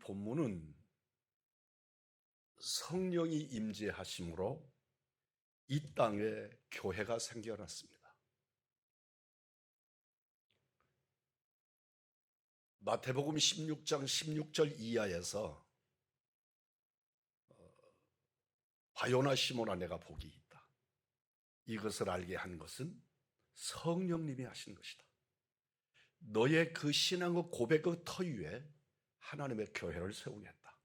본문은 성령이 임재하심으로 이 땅에 교회가 생겨났습니다. 마태복음 16장 16절 이하에서 바요나 시몬아 내가 복이 있다. 이것을 알게 한 것은 성령님이 하신 것이다. 너의 그 신앙의 고백의 터 위에 하나님의 교회를 세우겠다.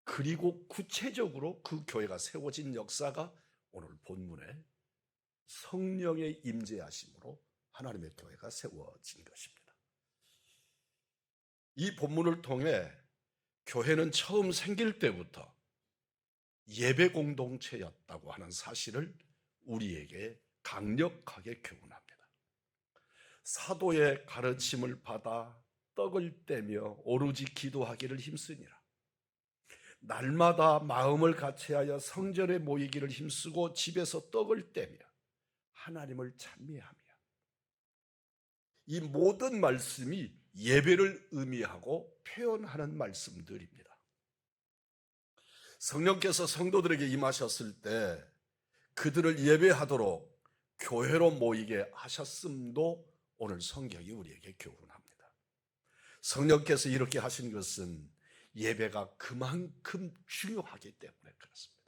그리고 구체적으로 그 교회가 세워진 역사가 오늘 본문에 성령의 임재하심으로 하나님의 교회가 세워진 것입니다. 이 본문을 통해 교회는 처음 생길 때부터 예배 공동체였다고 하는 사실을 우리에게 강력하게 교훈합니다. 사도의 가르침을 받아 떡을 떼며 오로지 기도하기를 힘쓰니라. 날마다 마음을 같이하여 성전에 모이기를 힘쓰고 집에서 떡을 떼며 하나님을 찬미하며. 이 모든 말씀이 예배를 의미하고 표현하는 말씀들입니다. 성령께서 성도들에게 임하셨을 때 그들을 예배하도록 교회로 모이게 하셨음도 오늘 성경이 우리에게 교훈합니다. 성령께서 이렇게 하신 것은 예배가 그만큼 중요하기 때문에 그렇습니다.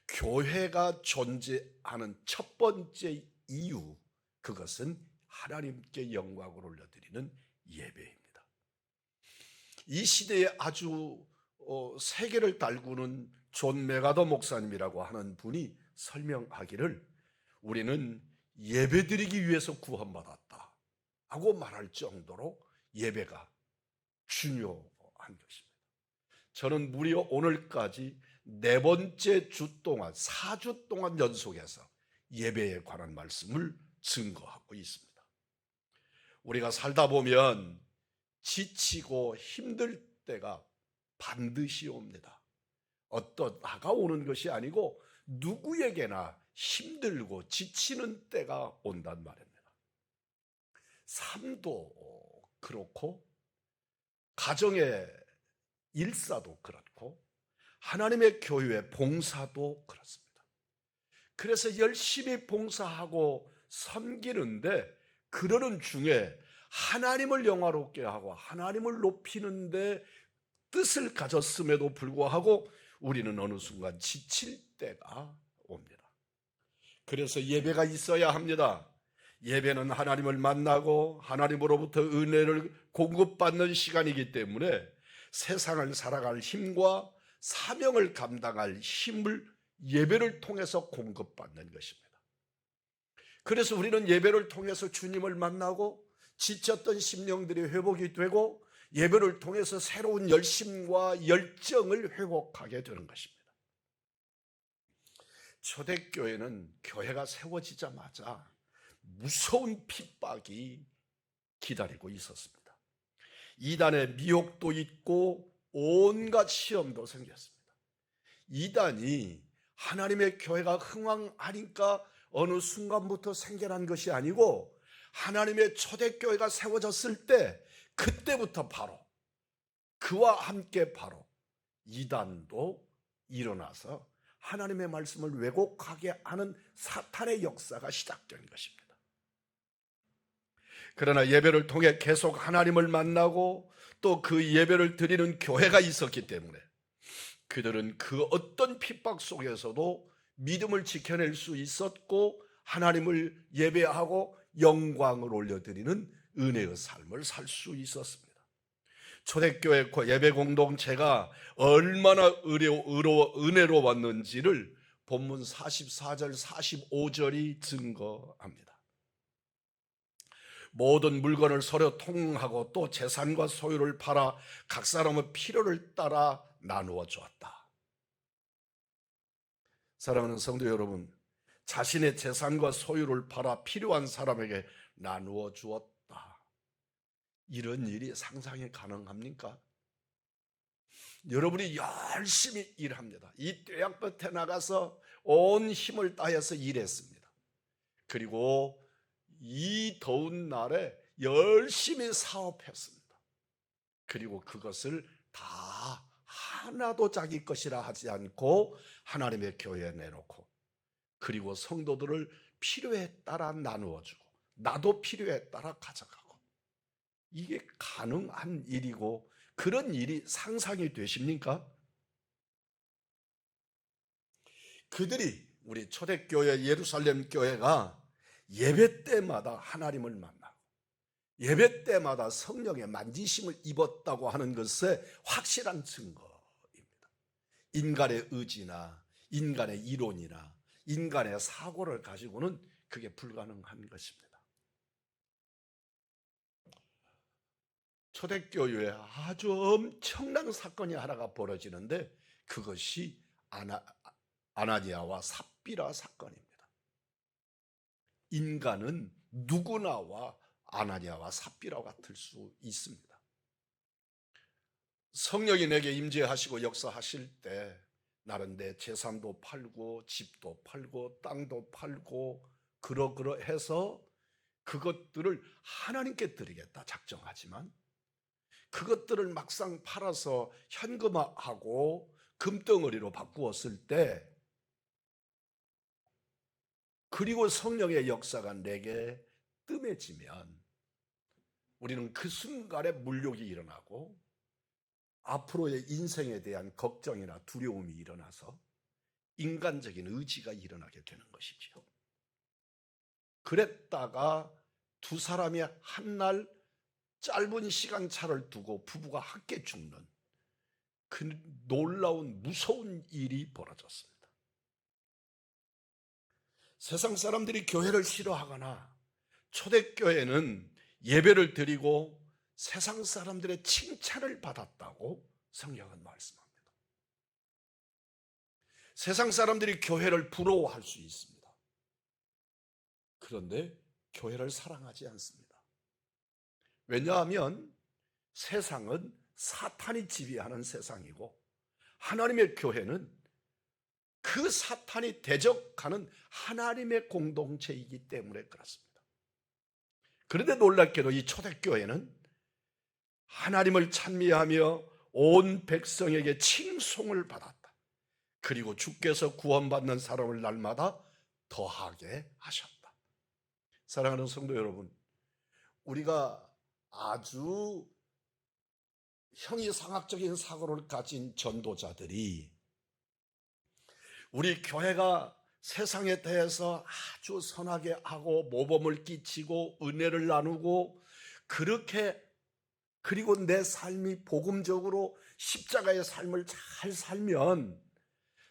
교회가 존재하는 첫 번째 이유, 그것은 하나님께 영광을 올려드리는 예배입니다. 이 시대에 아주 세계를 달구는 존 메가더 목사님이라고 하는 분이 설명하기를 우리는 예배드리기 위해서 구원받았다 하고 말할 정도로 예배가 중요한 것입니다. 저는 무려 오늘까지 4번째 주 동안 4주 동안 연속해서 예배에 관한 말씀을 증거하고 있습니다. 우리가 살다 보면 지치고 힘들 때가 반드시 옵니다. 어떤 하가 오는 것이 아니고 누구에게나 힘들고 지치는 때가 온단 말입니다. 삶도 그렇고 가정의 일사도 그렇고 하나님의 교회의 봉사도 그렇습니다. 그래서 열심히 봉사하고 섬기는데 그러는 중에 하나님을 영화롭게 하고 하나님을 높이는데 뜻을 가졌음에도 불구하고 우리는 어느 순간 지칠 때가 옵니다. 그래서 예배가 있어야 합니다. 예배는 하나님을 만나고 하나님으로부터 은혜를 공급받는 시간이기 때문에 세상을 살아갈 힘과 사명을 감당할 힘을 예배를 통해서 공급받는 것입니다. 그래서 우리는 예배를 통해서 주님을 만나고 지쳤던 심령들이 회복이 되고 예배를 통해서 새로운 열심과 열정을 회복하게 되는 것입니다. 초대교회는 교회가 세워지자마자 무서운 핍박이 기다리고 있었습니다. 이단의 미혹도 있고 온갖 시험도 생겼습니다. 이단이 하나님의 교회가 흥왕하니까 어느 순간부터 생겨난 것이 아니고 하나님의 초대교회가 세워졌을 때 그때부터 바로 그와 함께 바로 이단도 일어나서 하나님의 말씀을 왜곡하게 하는 사탄의 역사가 시작된 것입니다. 그러나 예배를 통해 계속 하나님을 만나고 또 그 예배를 드리는 교회가 있었기 때문에 그들은 그 어떤 핍박 속에서도 믿음을 지켜낼 수 있었고 하나님을 예배하고 영광을 올려드리는 은혜의 삶을 살 수 있었습니다. 초대교회 예배 공동체가 얼마나 은혜로웠는지를 본문 44절 45절이 증거합니다. 모든 물건을 서로 통하고 또 재산과 소유를 팔아 각 사람의 필요를 따라 나누어 주었다. 사랑하는 성도 여러분, 자신의 재산과 소유를 팔아 필요한 사람에게 나누어 주었다. 이런 일이 상상이 가능합니까? 여러분이 열심히 일합니다. 이 뙤약볕에 나가서 온 힘을 다해서 일했습니다. 그리고 이 더운 날에 열심히 사업했습니다. 그리고 그것을 다 하나도 자기 것이라 하지 않고 하나님의 교회에 내놓고, 그리고 성도들을 필요에 따라 나누어주고 나도 필요에 따라 가져가고, 이게 가능한 일이고 그런 일이 상상이 되십니까? 그들이, 우리 초대교회 예루살렘 교회가 예배 때마다 하나님을 만나고 예배 때마다 성령의 만지심을 입었다고 하는 것의 확실한 증거입니다. 인간의 의지나 인간의 이론이나 인간의 사고를 가지고는 그게 불가능한 것입니다. 초대교회에 아주 엄청난 사건이 하나가 벌어지는데 그것이 아나니아와 삽비라 사건입니다. 인간은 누구나와 아나니아와 삽비라 같을 수 있습니다. 성령이 내게 임재하시고 역사하실 때 나는 내 재산도 팔고 집도 팔고 땅도 팔고 그러해서 그것들을 하나님께 드리겠다 작정하지만, 그것들을 막상 팔아서 현금화하고 금덩어리로 바꾸었을 때, 그리고 성령의 역사가 내게 뜸해지면 우리는 그 순간에 물욕이 일어나고 앞으로의 인생에 대한 걱정이나 두려움이 일어나서 인간적인 의지가 일어나게 되는 것이지요. 그랬다가 두 사람이 한날 짧은 시간 차를 두고 부부가 함께 죽는 그 놀라운 무서운 일이 벌어졌습니다. 세상 사람들이 교회를 싫어하거나 초대교회는 예배를 드리고 세상 사람들의 칭찬을 받았다고 성경은 말씀합니다. 세상 사람들이 교회를 부러워할 수 있습니다. 그런데 교회를 사랑하지 않습니다. 왜냐하면 세상은 사탄이 지배하는 세상이고 하나님의 교회는 그 사탄이 대적하는 하나님의 공동체이기 때문에 그렇습니다. 그런데 놀랍게도 이 초대교회는 하나님을 찬미하며 온 백성에게 칭송을 받았다. 그리고 주께서 구원받는 사람을 날마다 더하게 하셨다. 사랑하는 성도 여러분, 우리가 아주 형이상학적인 사고를 가진 전도자들이 우리 교회가 세상에 대해서 아주 선하게 하고 모범을 끼치고 은혜를 나누고 그렇게, 그리고 내 삶이 복음적으로 십자가의 삶을 잘 살면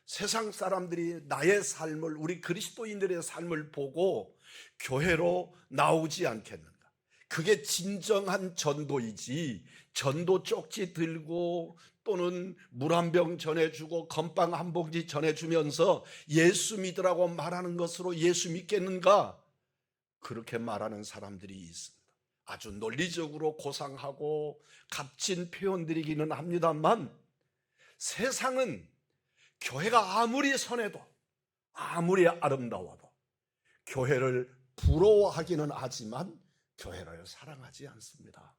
세상 사람들이 나의 삶을, 우리 그리스도인들의 삶을 보고 교회로 나오지 않겠는가? 그게 진정한 전도이지, 전도 쪽지 들고 또는 물 한 병 전해주고 건빵 한 봉지 전해주면서 예수 믿으라고 말하는 것으로 예수 믿겠는가? 그렇게 말하는 사람들이 있습니다. 아주 논리적으로 고상하고 값진 표현들이기는 합니다만, 세상은 교회가 아무리 선해도 아무리 아름다워도 교회를 부러워하기는 하지만 교회를 사랑하지 않습니다.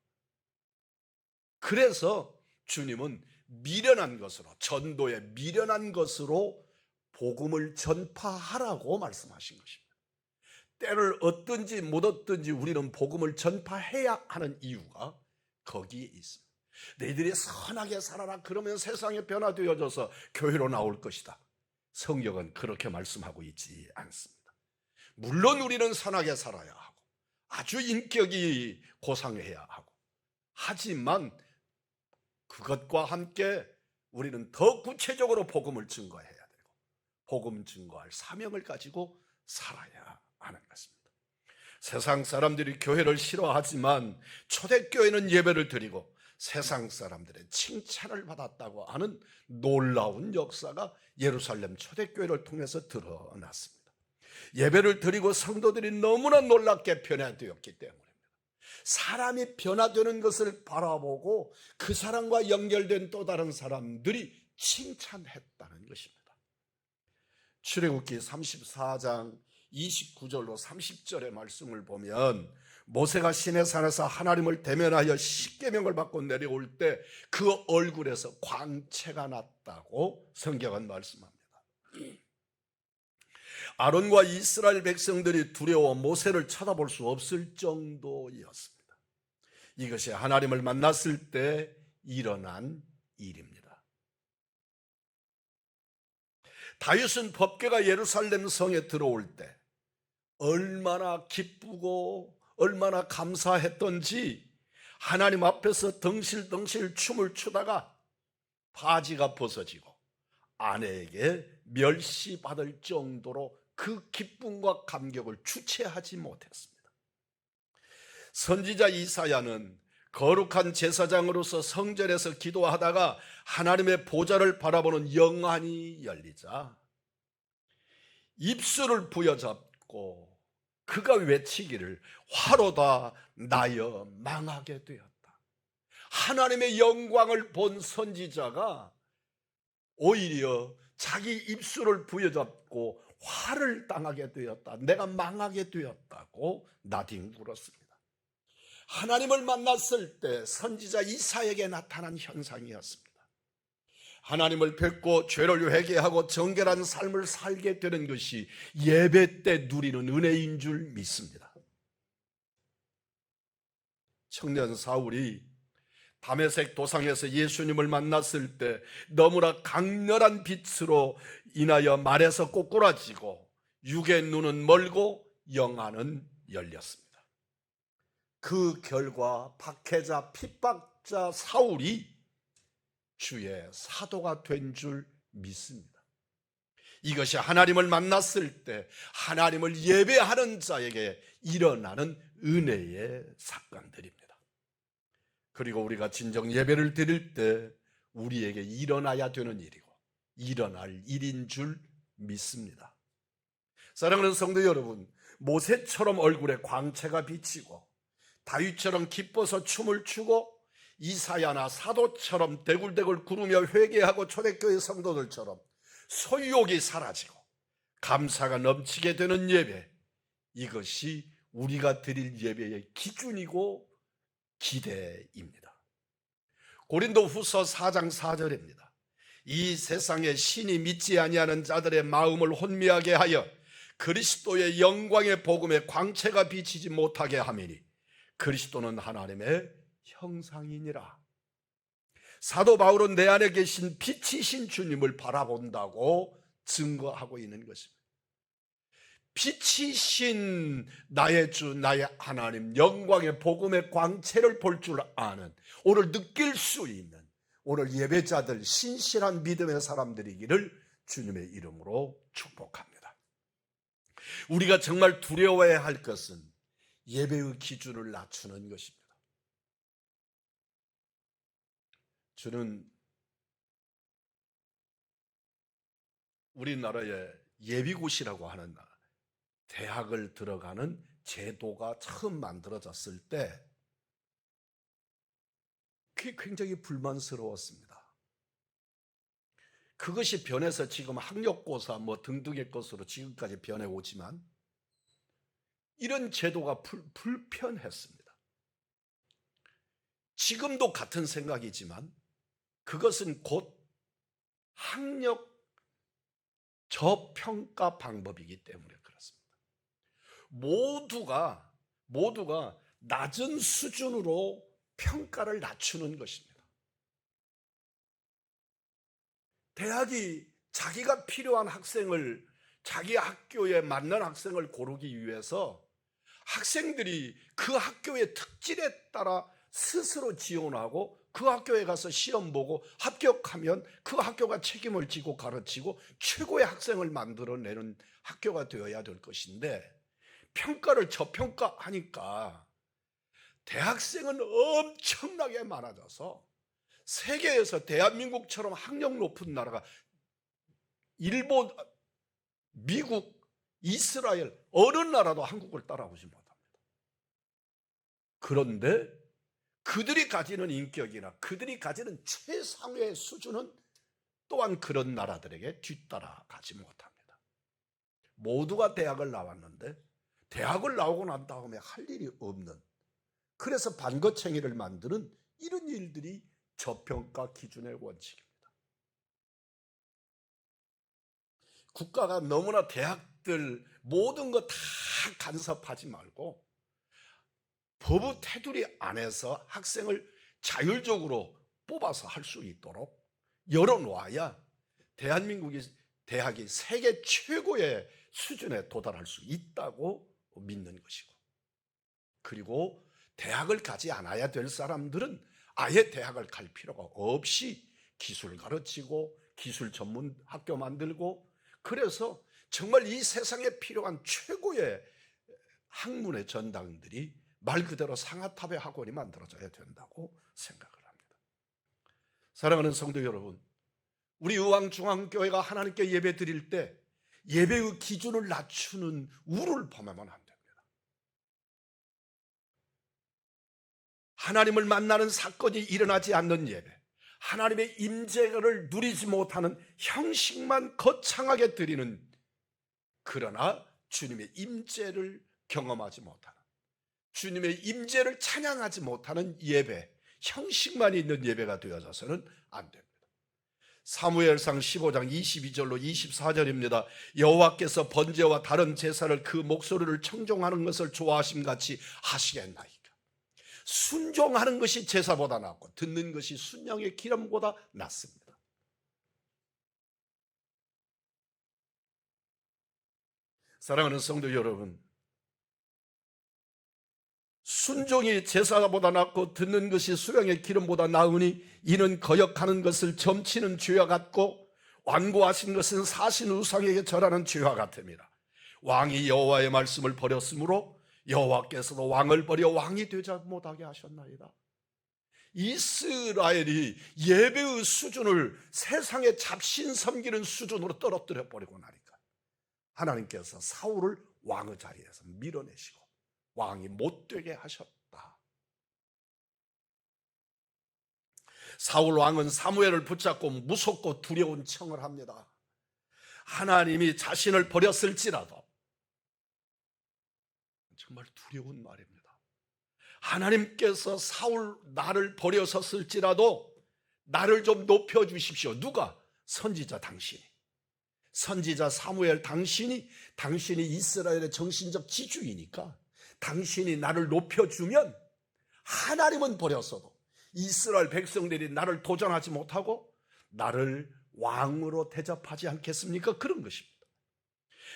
그래서 주님은 미련한 것으로, 전도에 미련한 것으로 복음을 전파하라고 말씀하신 것입니다. 때를 얻든지 못 얻든지 우리는 복음을 전파해야 하는 이유가 거기에 있습니다. 너희들이 선하게 살아라, 그러면 세상에 변화되어져서 교회로 나올 것이다. 성경은 그렇게 말씀하고 있지 않습니다. 물론 우리는 선하게 살아야 하고 아주 인격이 고상해야 하고, 하지만 그것과 함께 우리는 더 구체적으로 복음을 증거해야 되고 복음 증거할 사명을 가지고 살아야 하는 것입니다. 세상 사람들이 교회를 싫어하지만 초대교회는 예배를 드리고 세상 사람들의 칭찬을 받았다고 하는 놀라운 역사가 예루살렘 초대교회를 통해서 드러났습니다. 예배를 드리고 성도들이 너무나 놀랍게 변화되었기 때문입니다. 사람이 변화되는 것을 바라보고 그 사람과 연결된 또 다른 사람들이 칭찬했다는 것입니다. 출애굽기 34장 29절로 30절의 말씀을 보면 모세가 시내산에서 하나님을 대면하여 십계명을 받고 내려올 때 그 얼굴에서 광채가 났다고 성경은 말씀합니다. 아론과 이스라엘 백성들이 두려워 모세를 쳐다볼 수 없을 정도였습니다. 이것이 하나님을 만났을 때 일어난 일입니다. 다윗은 법궤가 예루살렘 성에 들어올 때 얼마나 기쁘고 얼마나 감사했던지 하나님 앞에서 덩실덩실 춤을 추다가 바지가 벗어지고 아내에게 멸시받을 정도로 그 기쁨과 감격을 주체하지 못했습니다. 선지자 이사야는 거룩한 제사장으로서 성전에서 기도하다가 하나님의 보좌를 바라보는 영안이 열리자 입술을 부여잡고 그가 외치기를 화로다 나여 망하게 되었다. 하나님의 영광을 본 선지자가 오히려 자기 입술을 부여잡고 화를 당하게 되었다. 내가 망하게 되었다고 나뒹굴었습니다. 하나님을 만났을 때 선지자 이사야에게 나타난 현상이었습니다. 하나님을 뵙고 죄를 회개하고 정결한 삶을 살게 되는 것이 예배 때 누리는 은혜인 줄 믿습니다. 청년 사울이 다메섹 도상에서 예수님을 만났을 때 너무나 강렬한 빛으로 인하여 말에서 꼬꾸라지고 육의 눈은 멀고 영안은 열렸습니다. 그 결과 박해자 핍박자 사울이 주의 사도가 된 줄 믿습니다. 이것이 하나님을 만났을 때 하나님을 예배하는 자에게 일어나는 은혜의 사건들입니다. 그리고 우리가 진정 예배를 드릴 때 우리에게 일어나야 되는 일이고 일어날 일인 줄 믿습니다. 사랑하는 성도 여러분, 모세처럼 얼굴에 광채가 비치고 다윗처럼 기뻐서 춤을 추고 이사야나 사도처럼 대굴대굴 구르며 회개하고 초대교회 성도들처럼 소유욕이 사라지고 감사가 넘치게 되는 예배, 이것이 우리가 드릴 예배의 기준이고 기대입니다. 고린도후서 4장 4절입니다. 이 세상에 신이 믿지 아니하는 자들의 마음을 혼미하게 하여 그리스도의 영광의 복음에 광채가 비치지 못하게 하매니 그리스도는 하나님의 형상이니라. 사도 바울은 내 안에 계신 빛이신 주님을 바라본다고 증거하고 있는 것입니다. 빛이신 나의 주 나의 하나님 영광의 복음의 광채를 볼 줄 아는, 오늘 느낄 수 있는 오늘 예배자들 신실한 믿음의 사람들이기를 주님의 이름으로 축복합니다. 우리가 정말 두려워해야 할 것은 예배의 기준을 낮추는 것입니다. 저는 우리나라에 예비고시라고 하는 대학을 들어가는 제도가 처음 만들어졌을 때 그게 굉장히 불만스러웠습니다. 그것이 변해서 지금 학력고사 등등의 것으로 지금까지 변해오지만 이런 제도가 불편했습니다. 지금도 같은 생각이지만 그것은 곧 학력 저평가 방법이기 때문에 그렇습니다. 모두가 낮은 수준으로 평가를 낮추는 것입니다. 대학이 자기가 필요한 학생을, 자기 학교에 맞는 학생을 고르기 위해서 학생들이 그 학교의 특질에 따라 스스로 지원하고 그 학교에 가서 시험 보고 합격하면 그 학교가 책임을 지고 가르치고 최고의 학생을 만들어내는 학교가 되어야 될 것인데, 평가를 저평가하니까 대학생은 엄청나게 많아져서 세계에서 대한민국처럼 학력 높은 나라가 일본, 미국, 이스라엘 어느 나라도 한국을 따라오지 못합니다. 그런데 그들이 가지는 인격이나 그들이 가지는 최상의 수준은 또한 그런 나라들에게 뒤따라가지 못합니다. 모두가 대학을 나왔는데 대학을 나오고 난 다음에 할 일이 없는, 그래서 반거챙이를 만드는 이런 일들이 저평가 기준의 원칙입니다. 국가가 너무나 대학들 모든 거 다 간섭하지 말고 법의 테두리 안에서 학생을 자율적으로 뽑아서 할 수 있도록 열어놓아야 대학이 세계 최고의 수준에 도달할 수 있다고 믿는 것이고, 그리고 대학을 가지 않아야 될 사람들은 아예 대학을 갈 필요가 없이 기술 가르치고 기술 전문 학교 만들고, 그래서 정말 이 세상에 필요한 최고의 학문의 전당들이 말 그대로 상아탑의 학원이 만들어져야 된다고 생각을 합니다. 사랑하는 성도 여러분, 우리 의왕중앙교회가 하나님께 예배 드릴 때 예배의 기준을 낮추는 우를 범하면 안 됩니다. 하나님을 만나는 사건이 일어나지 않는 예배, 하나님의 임재를 누리지 못하는 형식만 거창하게 드리는, 그러나 주님의 임재를 경험하지 못하는, 주님의 임재를 찬양하지 못하는 예배, 형식만 있는 예배가 되어져서는 안 됩니다. 사무엘상 15장 22절로 24절입니다. 여호와께서 번제와 다른 제사를 그 목소리를 청종하는 것을 좋아하심같이 하시겠나이까. 순종하는 것이 제사보다 낫고 듣는 것이 순양의 기름보다 낫습니다. 사랑하는 성도 여러분, 순종이 제사보다 낫고 듣는 것이 수령의 기름보다 나으니 이는 거역하는 것을 점치는 죄와 같고 완고하신 것은 사신 우상에게 절하는 죄와 같음이라. 왕이 여호와의 말씀을 버렸으므로 여호와께서도 왕을 버려 왕이 되지 못하게 하셨나이다. 이스라엘이 예배의 수준을 세상의 잡신 섬기는 수준으로 떨어뜨려 버리고 나니까 하나님께서 사울을 왕의 자리에서 밀어내시고 왕이 못되게 하셨다. 사울 왕은 사무엘을 붙잡고 무섭고 두려운 청을 합니다. 하나님이 자신을 버렸을지라도, 정말 두려운 말입니다. 하나님께서 사울 나를 버려섰을지라도 나를 좀 높여주십시오. 누가? 선지자 당신이. 선지자 사무엘 당신이 이스라엘의 정신적 지주이니까 당신이 나를 높여주면 하나님은 버렸어도 이스라엘 백성들이 나를 도전하지 못하고 나를 왕으로 대접하지 않겠습니까? 그런 것입니다.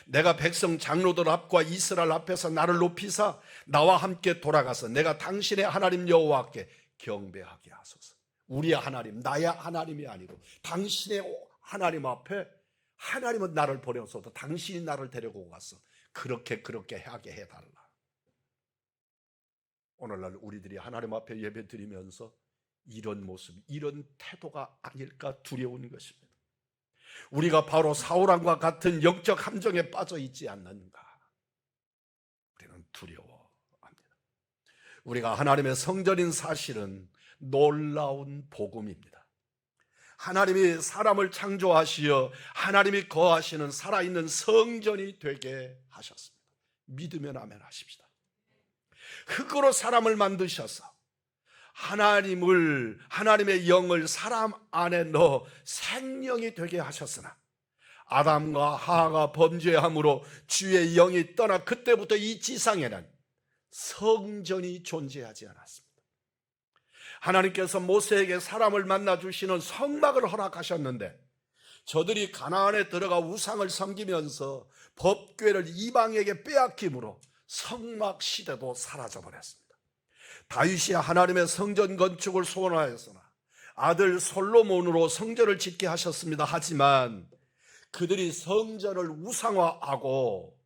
내가 백성 장로들 앞과 이스라엘 앞에서 나를 높이사 나와 함께 돌아가서 내가 당신의 하나님 여호와께 경배하게 하소서. 우리의 하나님, 나의 하나님이 아니고 당신의 하나님 앞에, 하나님은 나를 버렸어도 당신이 나를 데리고 가서 그렇게 하게 해달라. 오늘날 우리들이 하나님 앞에 예배 드리면서 이런 모습, 이런 태도가 아닐까 두려운 것입니다. 우리가 바로 사울왕과 같은 영적 함정에 빠져 있지 않는가, 우리는 두려워합니다. 우리가 하나님의 성전인 사실은 놀라운 복음입니다. 하나님이 사람을 창조하시어 하나님이 거하시는 살아있는 성전이 되게 하셨습니다. 믿으면 아멘 하십시다. 흙으로 사람을 만드셔서 하나님의 영을 사람 안에 넣어 생명이 되게 하셨으나 아담과 하와가 범죄함으로 주의 영이 떠나 그때부터 이 지상에는 성전이 존재하지 않았습니다. 하나님께서 모세에게 사람을 만나 주시는 성막을 허락하셨는데 저들이 가나안에 들어가 우상을 섬기면서 법궤를 이방에게 빼앗김으로 성막 시대도 사라져버렸습니다. 다윗이 하나님의 성전 건축을 소원하였으나 아들 솔로몬으로 성전을 짓게 하셨습니다. 하지만 그들이 성전을 우상화하고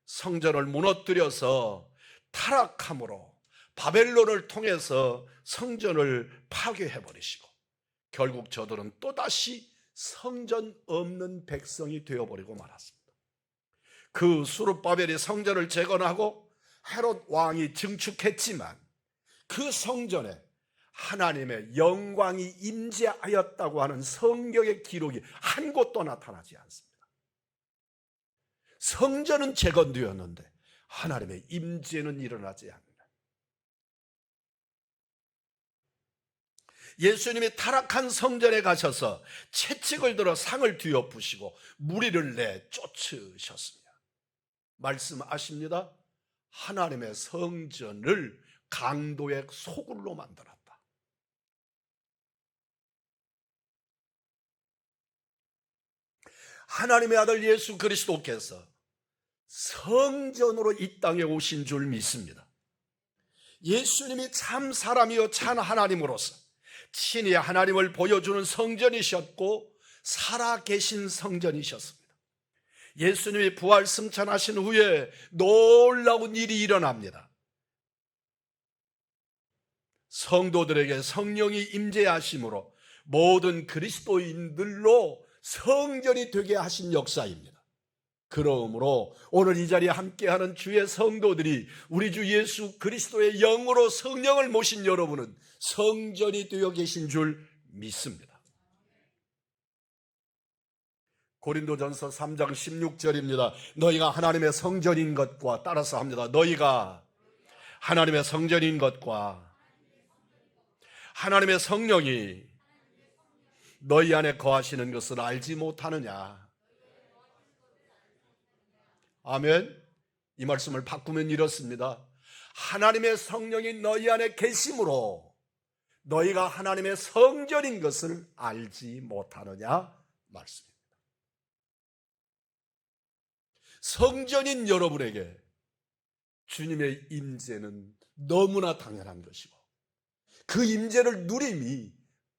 성전을 무너뜨려서 타락함으로 바벨론을 통해서 성전을 파괴해버리시고 결국 저들은 또다시 성전 없는 백성이 되어버리고 말았습니다. 그 수르바벨이 성전을 재건하고 헤롯 왕이 증축했지만 그 성전에 하나님의 영광이 임재하였다고 하는 성경의 기록이 한 곳도 나타나지 않습니다. 성전은 재건되었는데 하나님의 임재는 일어나지 않는다. 예수님이 타락한 성전에 가셔서 채찍을 들어 상을 뒤엎으시고 무리를 내 쫓으셨습니다. 말씀 아십니다. 하나님의 성전을 강도의 소굴로 만들었다. 하나님의 아들 예수 그리스도께서 성전으로 이 땅에 오신 줄 믿습니다. 예수님이 참 사람이요 참 하나님으로서 친히 하나님을 보여주는 성전이셨고 살아계신 성전이셨습니다. 예수님이 부활 승천하신 후에 놀라운 일이 일어납니다. 성도들에게 성령이 임재하심으로 모든 그리스도인들로 성전이 되게 하신 역사입니다. 그러므로 오늘 이 자리에 함께하는 주의 성도들이 우리 주 예수 그리스도의 영으로 성령을 모신 여러분은 성전이 되어 계신 줄 믿습니다. 고린도전서 3장 16절입니다. 너희가 하나님의 성전인 것과, 따라서 합니다. 너희가 하나님의 성전인 것과 하나님의 성령이 너희 안에 거하시는 것을 알지 못하느냐. 아멘. 이 말씀을 바꾸면 이렇습니다. 하나님의 성령이 너희 안에 계심으로 너희가 하나님의 성전인 것을 알지 못하느냐 말씀입니다. 성전인 여러분에게 주님의 임재는 너무나 당연한 것이고 그 임재를 누림이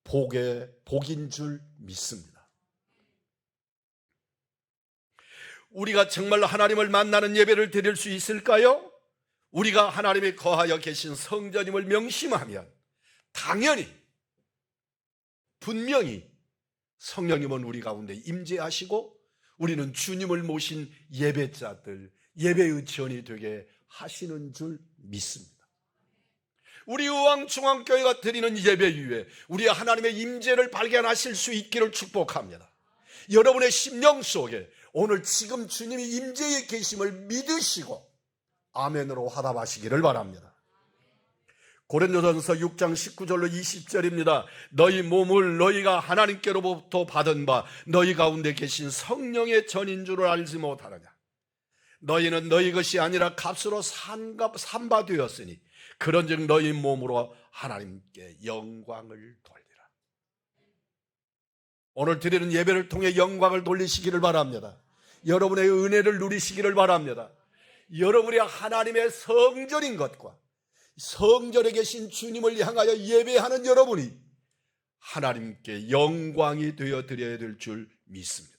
복인 줄 믿습니다. 우리가 정말 하나님을 만나는 예배를 드릴 수 있을까요? 우리가 하나님이 거하여 계신 성전임을 명심하면 당연히 분명히 성령님은 우리 가운데 임재하시고 우리는 주님을 모신 예배자들, 예배의 전이 되게 하시는 줄 믿습니다. 우리 의왕중앙교회가 드리는 예배 위에 우리 하나님의 임재를 발견하실 수 있기를 축복합니다. 여러분의 심령 속에 오늘 지금 주님이 임재에 계심을 믿으시고 아멘으로 화답하시기를 바랍니다. 고린도전서 6장 19절로 20절입니다. 너희 몸을 너희가 하나님께로부터 받은 바 너희 가운데 계신 성령의 전인 줄을 알지 못하느냐. 너희는 너희 것이 아니라 값으로 산 바 되었으니 그런즉 너희 몸으로 하나님께 영광을 돌리라. 오늘 드리는 예배를 통해 영광을 돌리시기를 바랍니다. 여러분의 은혜를 누리시기를 바랍니다. 여러분이 하나님의 성전인 것과 성전에 계신 주님을 향하여 예배하는 여러분이 하나님께 영광이 되어 드려야 될 줄 믿습니다.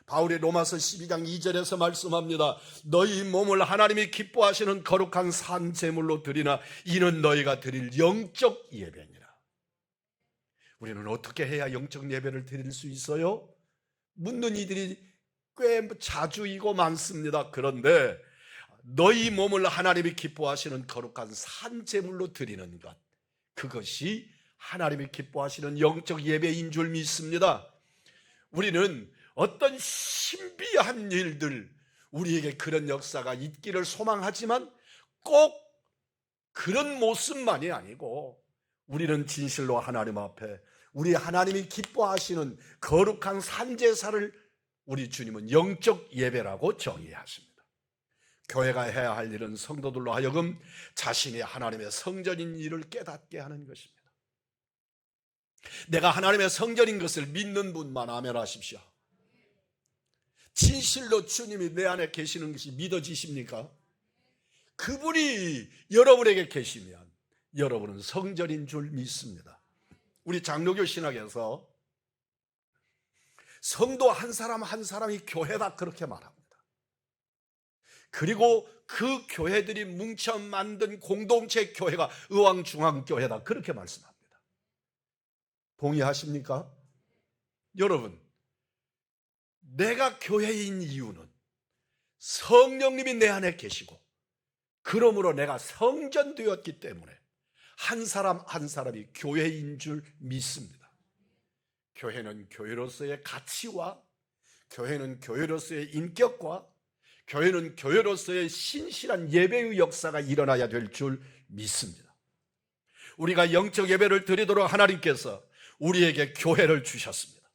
바울이 로마서 12장 2절에서 말씀합니다. 너희 몸을 하나님이 기뻐하시는 거룩한 산 제물로 드리나 이는 너희가 드릴 영적 예배니라. 우리는 어떻게 해야 영적 예배를 드릴 수 있어요? 묻는 이들이 꽤 자주이고 많습니다. 그런데 너희 몸을 하나님이 기뻐하시는 거룩한 산 제물로 드리는 것, 그것이 하나님이 기뻐하시는 영적 예배인 줄 믿습니다. 우리는 어떤 신비한 일들, 우리에게 그런 역사가 있기를 소망하지만 꼭 그런 모습만이 아니고 우리는 진실로 하나님 앞에 우리 하나님이 기뻐하시는 거룩한 산제사를 우리 주님은 영적 예배라고 정의하십니다. 교회가 해야 할 일은 성도들로 하여금 자신이 하나님의 성전인 일을 깨닫게 하는 것입니다. 내가 하나님의 성전인 것을 믿는 분만 아멘 하십시오. 진실로 주님이 내 안에 계시는 것이 믿어지십니까? 그분이 여러분에게 계시면 여러분은 성전인 줄 믿습니다. 우리 장로교 신학에서 성도 한 사람 한 사람이 교회다 그렇게 말합니다. 그리고 그 교회들이 뭉쳐 만든 공동체 교회가 의왕중앙교회다 그렇게 말씀합니다. 동의하십니까? 여러분, 내가 교회인 이유는 성령님이 내 안에 계시고 그러므로 내가 성전되었기 때문에 한 사람 한 사람이 교회인 줄 믿습니다. 교회는 교회로서의 가치와 교회는 교회로서의 인격과 교회는 교회로서의 신실한 예배의 역사가 일어나야 될 줄 믿습니다. 우리가 영적 예배를 드리도록 하나님께서 우리에게 교회를 주셨습니다.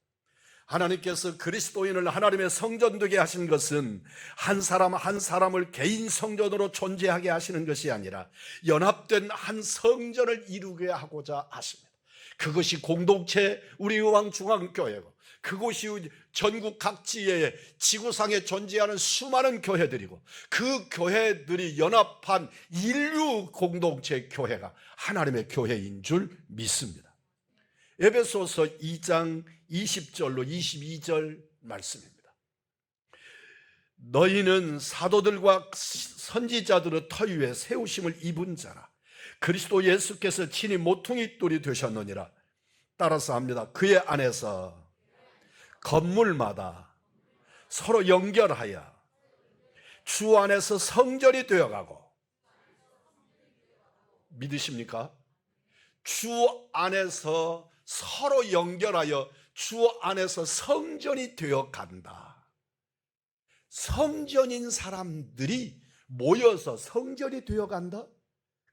하나님께서 그리스도인을 하나님의 성전 되게 하신 것은 한 사람 한 사람을 개인 성전으로 존재하게 하시는 것이 아니라 연합된 한 성전을 이루게 하고자 하십니다. 그것이 공동체 우리 의왕중앙교회고, 그곳이 전국 각지에 지구상에 존재하는 수많은 교회들이고, 그 교회들이 연합한 인류 공동체 교회가 하나님의 교회인 줄 믿습니다. 에베소서 2장 20절로 22절 말씀입니다. 너희는 사도들과 선지자들의 터 위에 세우심을 입은 자라. 그리스도 예수께서 친히 모퉁이 돌이 되셨느니라. 따라서 합니다. 그의 안에서 건물마다 서로 연결하여 주 안에서 성전이 되어가고, 믿으십니까? 주 안에서 서로 연결하여 주 안에서 성전이 되어간다. 성전인 사람들이 모여서 성전이 되어간다?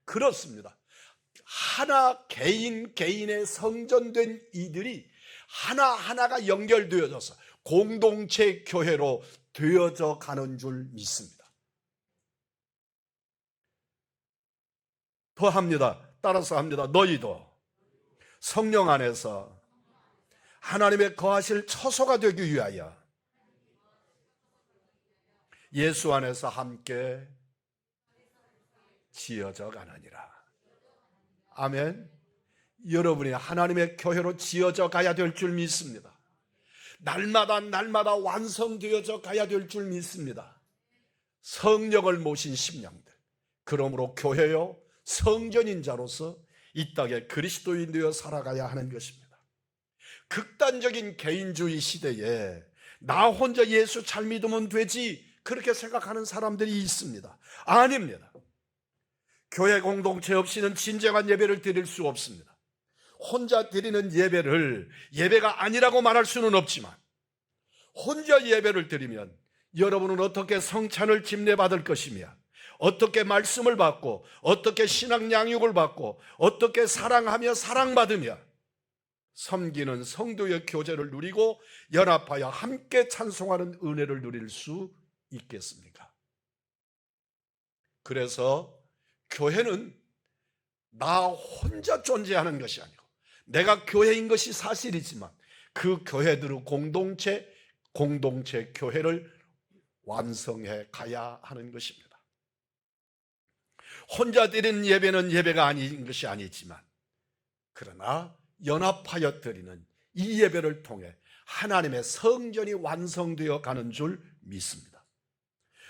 그렇습니다. 하나 개인의 성전된 이들이 하나하나가 연결되어져서 공동체 교회로 되어져 가는 줄 믿습니다. 더 합니다. 따라서 합니다. 너희도 성령 안에서 하나님의 거하실 처소가 되기 위하여 예수 안에서 함께 지어져 가느니라. 아멘. 여러분이 하나님의 교회로 지어져 가야 될 줄 믿습니다. 날마다 완성되어져 가야 될 줄 믿습니다. 성령을 모신 심령들, 그러므로 교회요 성전인 자로서 이 땅에 그리스도인 되어 살아가야 하는 것입니다. 극단적인 개인주의 시대에 나 혼자 예수 잘 믿으면 되지, 그렇게 생각하는 사람들이 있습니다. 아닙니다. 교회 공동체 없이는 진정한 예배를 드릴 수 없습니다. 혼자 드리는 예배를 예배가 아니라고 말할 수는 없지만, 혼자 예배를 드리면 여러분은 어떻게 성찬을 집례받을 것이며, 어떻게 말씀을 받고, 어떻게 신앙 양육을 받고, 어떻게 사랑하며 사랑받으며 섬기는 성도의 교제를 누리고 연합하여 함께 찬송하는 은혜를 누릴 수 있겠습니까? 그래서 교회는 나 혼자 존재하는 것이 아니고, 내가 교회인 것이 사실이지만 그 교회들의 공동체 교회를 완성해 가야 하는 것입니다. 혼자 드리는 예배는 예배가 아닌 것이 아니지만, 그러나 연합하여 드리는 이 예배를 통해 하나님의 성전이 완성되어 가는 줄 믿습니다.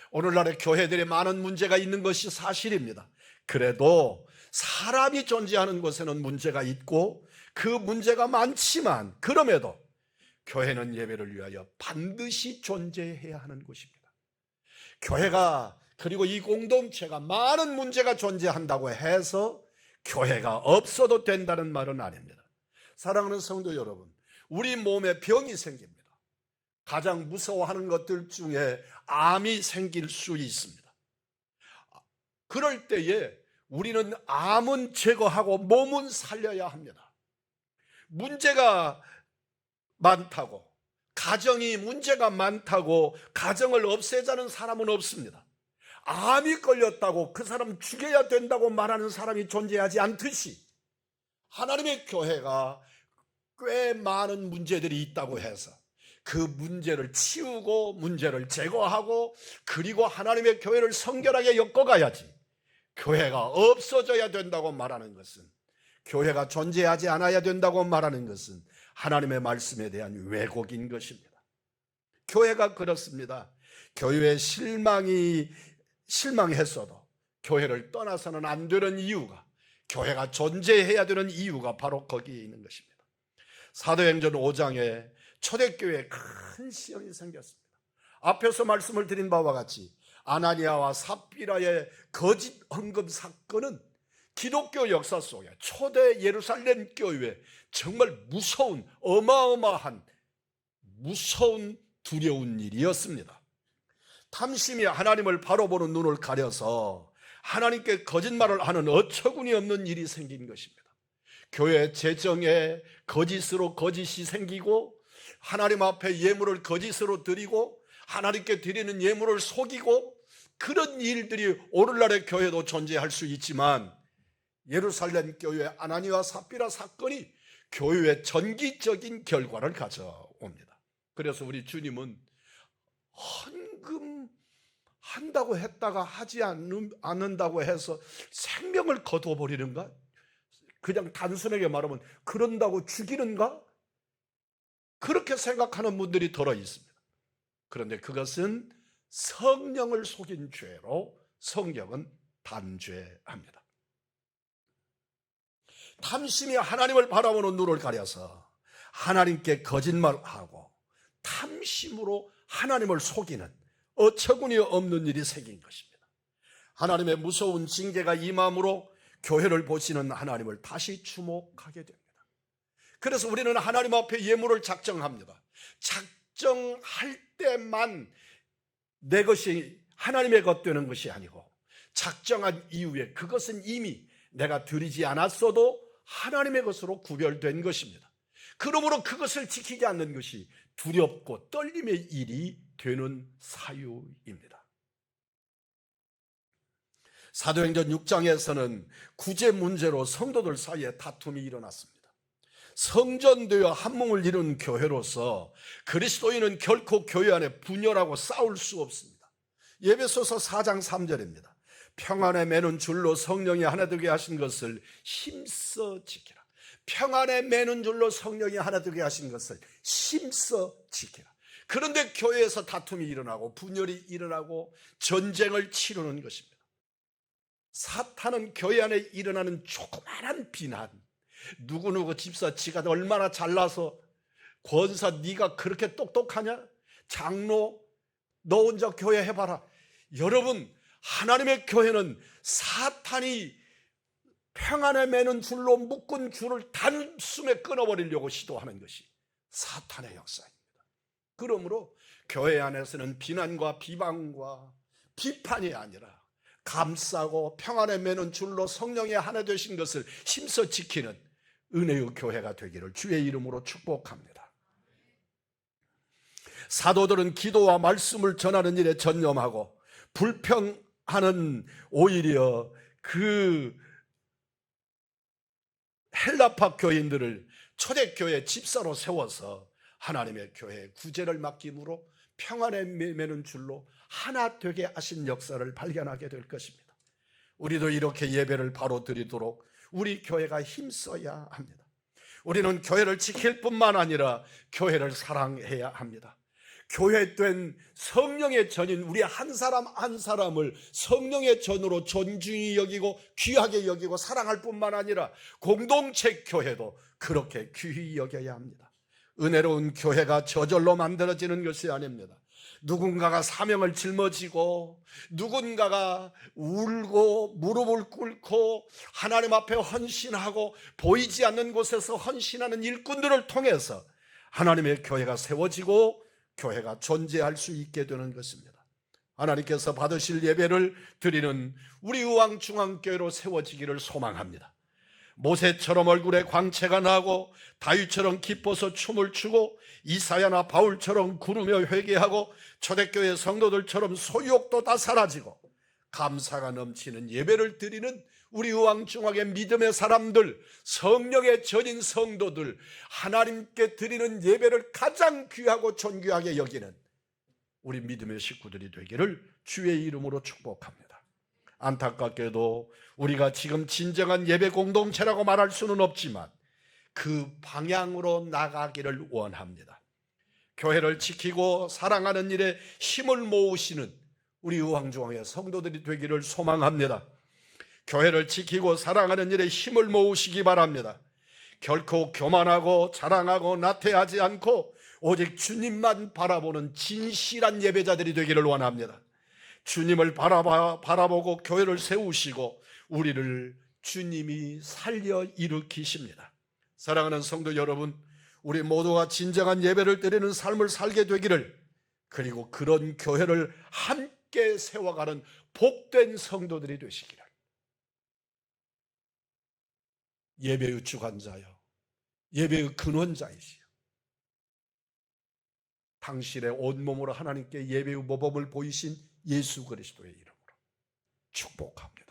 오늘날의 교회들에 많은 문제가 있는 것이 사실입니다. 그래도 사람이 존재하는 곳에는 문제가 있고 그 문제가 많지만, 그럼에도 교회는 예배를 위하여 반드시 존재해야 하는 곳입니다. 교회가, 그리고 이 공동체가 많은 문제가 존재한다고 해서 교회가 없어도 된다는 말은 아닙니다. 사랑하는 성도 여러분, 우리 몸에 병이 생깁니다. 가장 무서워하는 것들 중에 암이 생길 수 있습니다. 그럴 때에 우리는 암은 제거하고 몸은 살려야 합니다. 문제가 많다고, 가정이 문제가 많다고 가정을 없애자는 사람은 없습니다. 암이 걸렸다고 그 사람 죽여야 된다고 말하는 사람이 존재하지 않듯이, 하나님의 교회가 꽤 많은 문제들이 있다고 해서 그 문제를 치우고 문제를 제거하고, 그리고 하나님의 교회를 성결하게 엮어가야지, 교회가 없어져야 된다고 말하는 것은, 교회가 존재하지 않아야 된다고 말하는 것은 하나님의 말씀에 대한 왜곡인 것입니다. 교회가 그렇습니다. 교회에 실망했어도 교회를 떠나서는 안 되는 이유가, 교회가 존재해야 되는 이유가 바로 거기에 있는 것입니다. 사도행전 5장에 초대교회에 큰 시험이 생겼습니다. 앞에서 말씀을 드린 바와 같이 아나니아와 삽비라의 거짓 헌금 사건은 기독교 역사 속에 초대 예루살렘 교회에 정말 무서운, 어마어마한, 무서운 두려운 일이었습니다. 탐심이 하나님을 바로 보는 눈을 가려서 하나님께 거짓말을 하는 어처구니 없는 일이 생긴 것입니다. 교회 재정에 거짓으로 거짓이 생기고, 하나님 앞에 예물을 거짓으로 드리고, 하나님께 드리는 예물을 속이고, 그런 일들이 오늘날의 교회도 존재할 수 있지만, 예루살렘 교회 아나니와 삽비라 사건이 교회의 전기적인 결과를 가져옵니다. 그래서 우리 주님은 헌금 한다고 했다가 하지 않는다고 해서 생명을 거둬버리는가? 그냥 단순하게 말하면 그런다고 죽이는가? 그렇게 생각하는 분들이 더러 있습니다. 그런데 그것은 성령을 속인 죄로 성경은 단죄합니다. 탐심이 하나님을 바라보는 눈을 가려서 하나님께 거짓말하고 탐심으로 하나님을 속이는 어처구니 없는 일이 생긴 것입니다. 하나님의 무서운 징계가 임함으로 교회를 보시는 하나님을 다시 주목하게 됩니다. 그래서 우리는 하나님 앞에 예물을 작정합니다. 작정할 때만 내 것이 하나님의 것 되는 것이 아니고, 작정한 이후에 그것은 이미 내가 드리지 않았어도 하나님의 것으로 구별된 것입니다. 그러므로 그것을 지키지 않는 것이 두렵고 떨림의 일이 되는 사유입니다. 사도행전 6장에서는 구제 문제로 성도들 사이에 다툼이 일어났습니다. 성전되어 한몸을 이룬 교회로서 그리스도인은 결코 교회 안에 분열하고 싸울 수 없습니다. 에베소서 4장 3절입니다. 평안에 매는 줄로 성령이 하나 되게 하신 것을 힘써 지키라. 평안에 매는 줄로 성령이 하나 되게 하신 것을 힘써 지키라. 그런데 교회에서 다툼이 일어나고 분열이 일어나고 전쟁을 치르는 것입니다. 사탄은 교회 안에 일어나는 조그마한 비난, 누구누구 집사 지가 얼마나 잘나서, 권사 네가 그렇게 똑똑하냐, 장로 너 혼자 교회 해봐라. 여러분, 하나님의 교회는 사탄이 평안에 매는 줄로 묶은 줄을 단숨에 끊어버리려고 시도하는 것이 사탄의 역사입니다. 그러므로 교회 안에서는 비난과 비방과 비판이 아니라 감싸고 평안에 매는 줄로 성령의 하나 되신 것을 힘써 지키는 은혜의 교회가 되기를 주의 이름으로 축복합니다. 사도들은 기도와 말씀을 전하는 일에 전념하고, 불평하는 오히려 그 헬라파 교인들을 초대교회 집사로 세워서 하나님의 교회에 구제를 맡김으로 평안에 매는 줄로 하나 되게 하신 역사를 발견하게 될 것입니다. 우리도 이렇게 예배를 바로 드리도록 우리 교회가 힘써야 합니다. 우리는 교회를 지킬 뿐만 아니라 교회를 사랑해야 합니다. 교회된 성령의 전인 우리 한 사람 한 사람을 성령의 전으로 존중히 여기고 귀하게 여기고 사랑할 뿐만 아니라 공동체 교회도 그렇게 귀히 여겨야 합니다. 은혜로운 교회가 저절로 만들어지는 것이 아닙니다. 누군가가 사명을 짊어지고 누군가가 울고 무릎을 꿇고 하나님 앞에 헌신하고 보이지 않는 곳에서 헌신하는 일꾼들을 통해서 하나님의 교회가 세워지고 교회가 존재할 수 있게 되는 것입니다. 하나님께서 받으실 예배를 드리는 우리 의왕중앙교회로 세워지기를 소망합니다. 모세처럼 얼굴에 광채가 나고 다윗처럼 기뻐서 춤을 추고 이사야나 바울처럼 구르며 회개하고 초대교회 성도들처럼 소유욕도 다 사라지고 감사가 넘치는 예배를 드리는 우리 의왕중앙의 믿음의 사람들, 성령의 전인 성도들, 하나님께 드리는 예배를 가장 귀하고 존귀하게 여기는 우리 믿음의 식구들이 되기를 주의 이름으로 축복합니다. 안타깝게도 우리가 지금 진정한 예배 공동체라고 말할 수는 없지만 그 방향으로 나가기를 원합니다. 교회를 지키고 사랑하는 일에 힘을 모으시는 우리 의왕중앙의 성도들이 되기를 소망합니다. 교회를 지키고 사랑하는 일에 힘을 모으시기 바랍니다. 결코 교만하고 자랑하고 나태하지 않고 오직 주님만 바라보는 진실한 예배자들이 되기를 원합니다. 주님을 바라보고 교회를 세우시고 우리를 주님이 살려 일으키십니다. 사랑하는 성도 여러분, 우리 모두가 진정한 예배를 드리는 삶을 살게 되기를 그리고 그런 교회를 함께 세워가는 복된 성도들이 되시기를. 예배의 주관자여, 예배의 근원자이시여, 당신의 온몸으로 하나님께 예배의 모범을 보이신 예수 그리스도의 이름으로 축복합니다.